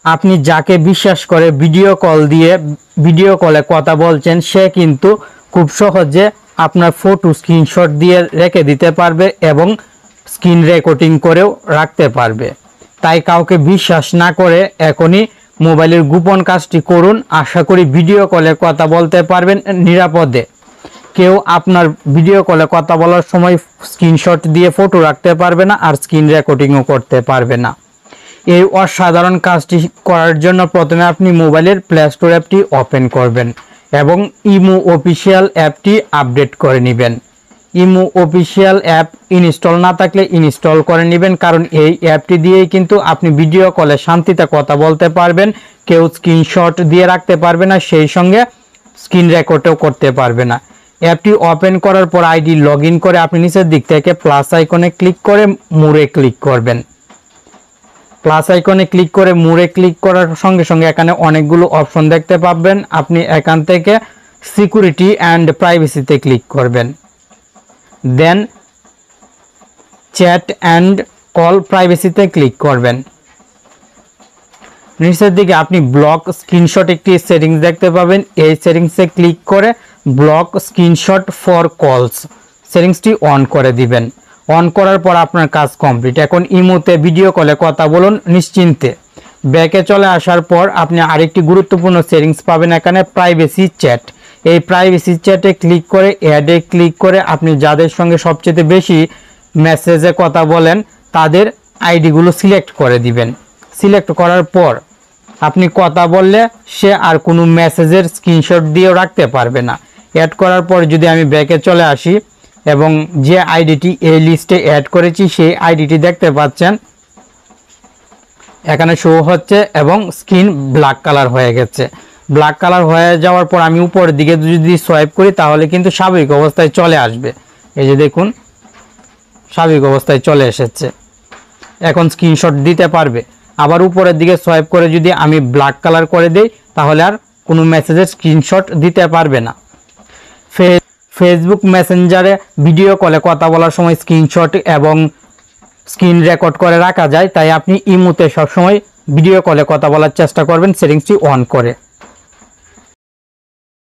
আপনি যাকে বিশ্বাস করে ভিডিও কলে কথা বলছেন সে কিন্তু খুব সহজে আপনার ফটো স্ক্রিনশট দিয়ে রেখে দিতে পারবে এবং স্ক্রিন রেকর্ডিং করেও রাখতে পারবে। তাই কাউকে বিশ্বাস না করে এখনই মোবাইলের গোপন কাজটি করুন। আশা করি ভিডিও কলে কথা বলতে পারবেন নিরাপদে। কেউ আপনার ভিডিও কলে কথা বলার সময় স্ক্রিনশট দিয়ে ফটো রাখতে পারবে না আর স্ক্রিন রেকর্ডিংও করতে পারবে না। এই অসাধারণ কাজটি করার জন্য প্রথমে আপনি মোবাইলের প্লে স্টোর অ্যাপটি ওপেন করবেন এবং ইমো অফিসিয়াল অ্যাপটি আপডেট করে নেবেন। ইমো অফিসিয়াল অ্যাপ ইনস্টল না থাকলে ইনস্টল করে নেবেন, কারণ এই অ্যাপটি দিয়েই কিন্তু আপনি ভিডিও কলে শান্তিতে কথা বলতে পারবেন। কেউ স্ক্রিনশট দিয়ে রাখতে পারবে না, সেই সঙ্গে স্ক্রিন রেকর্ডও করতে পারবে না। অ্যাপটি ওপেন করার পর আইডি লগ ইন করে আপনি নিচের দিক থেকে প্লাস আইকনে ক্লিক করে মোরে ক্লিক করবেন। প্লাস আইকনে ক্লিক করে মোরে ক্লিক করার সঙ্গে সঙ্গে এখানে অনেকগুলো অপশন দেখতে পাবেন। আপনি এখান থেকে সিকিউরিটি অ্যান্ড প্রাইভেসিতে ক্লিক করবেন, দেন চ্যাট অ্যান্ড কল প্রাইভেসিতে ক্লিক করবেন। নিচের দিকে আপনি ব্লক স্ক্রিনশট একটি সেটিংস দেখতে পাবেন। এই সেটিংসে ক্লিক করে ব্লক স্ক্রিনশট ফর কলস সেটিংসটি অন করে দিবেন। অন করার পর আপনার কাজ কমপ্লিট। এখন ইমোতে ভিডিও কলে কথা বলুন নিশ্চিন্তে। ব্যাকে চলে আসার পর আপনি আরেকটি গুরুত্বপূর্ণ সেটিংস পাবেন এখানে, প্রাইভেসি চ্যাট। এই প্রাইভেসি চ্যাটে ক্লিক করে অ্যাডে ক্লিক করে আপনি যাদের সঙ্গে সবচেয়ে বেশি মেসেজে কথা বলেন তাদের আইডিগুলো সিলেক্ট করে দিবেন। সিলেক্ট করার পর আপনি কথা বললে সে আর কোনো মেসেজের স্ক্রিনশট দিয়েও রাখতে পারবে না। অ্যাড করার পর যদি আমি ব্যাকে চলে আসি এবং যে আইডিটি এই লিস্টে অ্যাড করেছি সেই আইডিটি দেখতে পাচ্ছেন এখানে শো হচ্ছে এবং স্ক্রিন ব্ল্যাক কালার হয়ে গেছে। ব্ল্যাক কালার হয়ে যাওয়ার পর আমি উপরের দিকে যদি সোয়াইপ করি তাহলে কিন্তু স্বাভাবিক অবস্থায় চলে আসবে। এই যে দেখুন স্বাভাবিক অবস্থায় চলে এসেছে, এখন স্ক্রিনশট দিতে পারবে। আবার উপরের দিকে সোয়াইপ করে যদি আমি ব্ল্যাক কালার করে দেই তাহলে আর কোনো মেসেজের স্ক্রিনশট দিতে পারবে না। ফেসবুক মেসেঞ্জারে ভিডিও কলে কথা বলার সময় স্ক্রিনশট এবং স্ক্রিন রেকর্ড করে রাখা যায়, তাই আপনি ইমোতে সবসময় ভিডিও কলে কথা বলার চেষ্টা করবেন সেটিংসটি অন করে।